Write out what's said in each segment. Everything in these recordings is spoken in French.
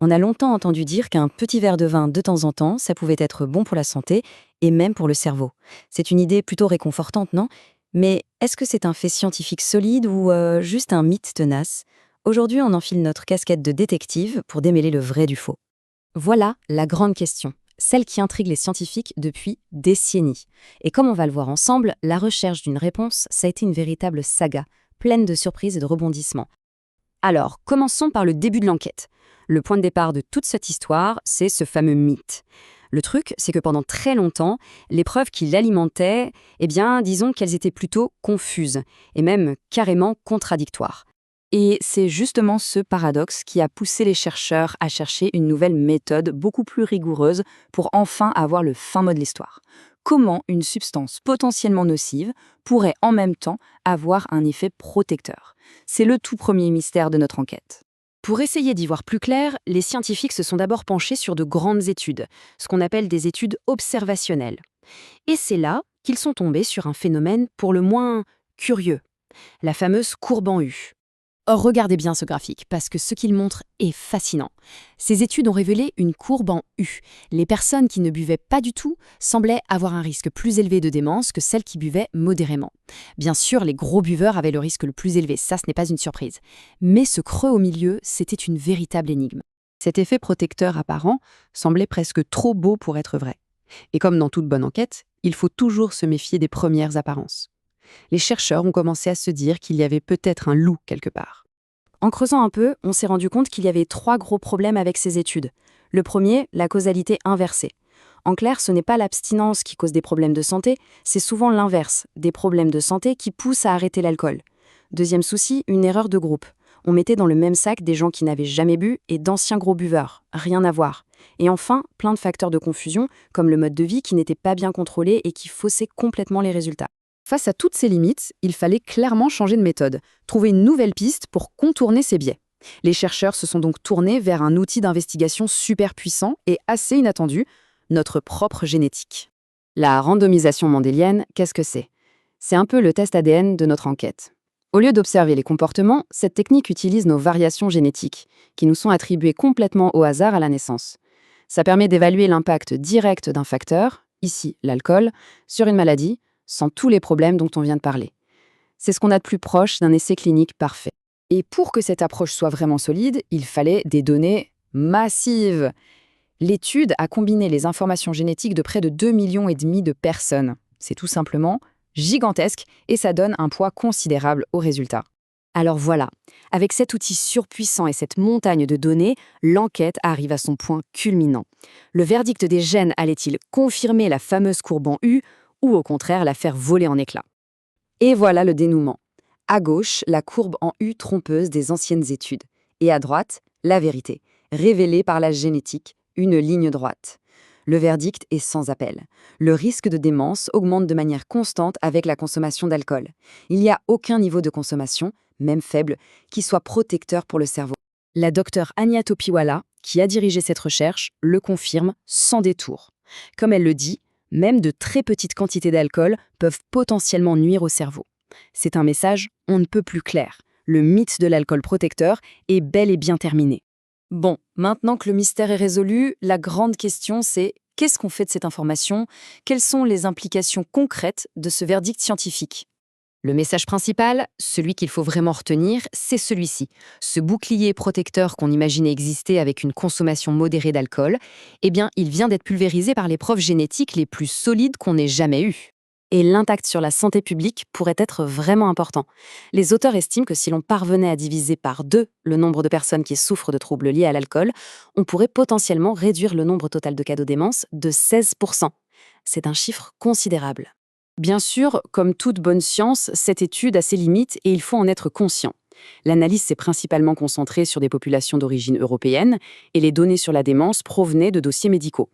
On a longtemps entendu dire qu'un petit verre de vin de temps en temps, ça pouvait être bon pour la santé et même pour le cerveau. C'est une idée plutôt réconfortante, non? Mais est-ce que c'est un fait scientifique solide ou juste un mythe tenace? Aujourd'hui, on enfile notre casquette de détective pour démêler le vrai du faux. Voilà la grande question, celle qui intrigue les scientifiques depuis décennies. Et comme on va le voir ensemble, la recherche d'une réponse, ça a été une véritable saga, pleine de surprises et de rebondissements. Alors, commençons par le début de l'enquête. Le point de départ de toute cette histoire, c'est ce fameux mythe. Le truc, c'est que pendant très longtemps, les preuves qui l'alimentaient, eh bien, disons qu'elles étaient plutôt confuses, et même carrément contradictoires. Et c'est justement ce paradoxe qui a poussé les chercheurs à chercher une nouvelle méthode beaucoup plus rigoureuse pour enfin avoir le fin mot de l'histoire. Comment une substance potentiellement nocive pourrait en même temps avoir un effet protecteur? C'est le tout premier mystère de notre enquête. Pour essayer d'y voir plus clair, les scientifiques se sont d'abord penchés sur de grandes études, ce qu'on appelle des études observationnelles. Et c'est là qu'ils sont tombés sur un phénomène pour le moins curieux, la fameuse courbe en U. Or, regardez bien ce graphique, parce que ce qu'il montre est fascinant. Ces études ont révélé une courbe en U. Les personnes qui ne buvaient pas du tout semblaient avoir un risque plus élevé de démence que celles qui buvaient modérément. Bien sûr, les gros buveurs avaient le risque le plus élevé, ça ce n'est pas une surprise. Mais ce creux au milieu, c'était une véritable énigme. Cet effet protecteur apparent semblait presque trop beau pour être vrai. Et comme dans toute bonne enquête, il faut toujours se méfier des premières apparences. Les chercheurs ont commencé à se dire qu'il y avait peut-être un loup quelque part. En creusant un peu, on s'est rendu compte qu'il y avait 3 gros problèmes avec ces études. Le premier, la causalité inversée. En clair, ce n'est pas l'abstinence qui cause des problèmes de santé, c'est souvent l'inverse, des problèmes de santé qui poussent à arrêter l'alcool. Deuxième souci, une erreur de groupe. On mettait dans le même sac des gens qui n'avaient jamais bu et d'anciens gros buveurs. Rien à voir. Et enfin, plein de facteurs de confusion, comme le mode de vie qui n'était pas bien contrôlé et qui faussait complètement les résultats. Face à toutes ces limites, il fallait clairement changer de méthode, trouver une nouvelle piste pour contourner ces biais. Les chercheurs se sont donc tournés vers un outil d'investigation super puissant et assez inattendu, notre propre génétique. La randomisation mendélienne, qu'est-ce que c'est? C'est un peu le test ADN de notre enquête. Au lieu d'observer les comportements, cette technique utilise nos variations génétiques, qui nous sont attribuées complètement au hasard à la naissance. Ça permet d'évaluer l'impact direct d'un facteur, ici l'alcool, sur une maladie, sans tous les problèmes dont on vient de parler. C'est ce qu'on a de plus proche d'un essai clinique parfait. Et pour que cette approche soit vraiment solide, il fallait des données massives. L'étude a combiné les informations génétiques de près de 2,5 millions de personnes. C'est tout simplement gigantesque et ça donne un poids considérable aux résultats. Alors voilà, avec cet outil surpuissant et cette montagne de données, l'enquête arrive à son point culminant. Le verdict des gènes allait-il confirmer la fameuse courbe en U ou au contraire la faire voler en éclats? Et voilà le dénouement. À gauche, la courbe en U trompeuse des anciennes études. Et à droite, la vérité, révélée par la génétique, une ligne droite. Le verdict est sans appel. Le risque de démence augmente de manière constante avec la consommation d'alcool. Il n'y a aucun niveau de consommation, même faible, qui soit protecteur pour le cerveau. La docteure Anya Topiwala, qui a dirigé cette recherche, le confirme sans détour. Comme elle le dit, même de très petites quantités d'alcool peuvent potentiellement nuire au cerveau. C'est un message on ne peut plus clair. Le mythe de l'alcool protecteur est bel et bien terminé. Bon, maintenant que le mystère est résolu, la grande question c'est qu'est-ce qu'on fait de cette information? Quelles sont les implications concrètes de ce verdict scientifique? Le message principal, celui qu'il faut vraiment retenir, c'est celui-ci. Ce bouclier protecteur qu'on imaginait exister avec une consommation modérée d'alcool, eh bien, il vient d'être pulvérisé par les preuves génétiques les plus solides qu'on ait jamais eues. Et l'impact sur la santé publique pourrait être vraiment important. Les auteurs estiment que si l'on parvenait à diviser par 2 le nombre de personnes qui souffrent de troubles liés à l'alcool, on pourrait potentiellement réduire le nombre total de cas de démence de 16%. C'est un chiffre considérable. Bien sûr, comme toute bonne science, cette étude a ses limites et il faut en être conscient. L'analyse s'est principalement concentrée sur des populations d'origine européenne et les données sur la démence provenaient de dossiers médicaux.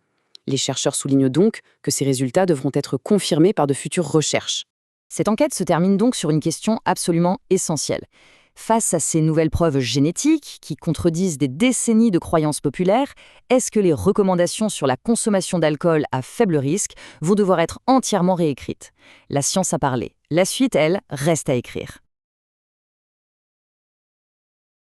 Les chercheurs soulignent donc que ces résultats devront être confirmés par de futures recherches. Cette enquête se termine donc sur une question absolument essentielle. Face à ces nouvelles preuves génétiques qui contredisent des décennies de croyances populaires, est-ce que les recommandations sur la consommation d'alcool à faible risque vont devoir être entièrement réécrites? La science a parlé. La suite, elle, reste à écrire.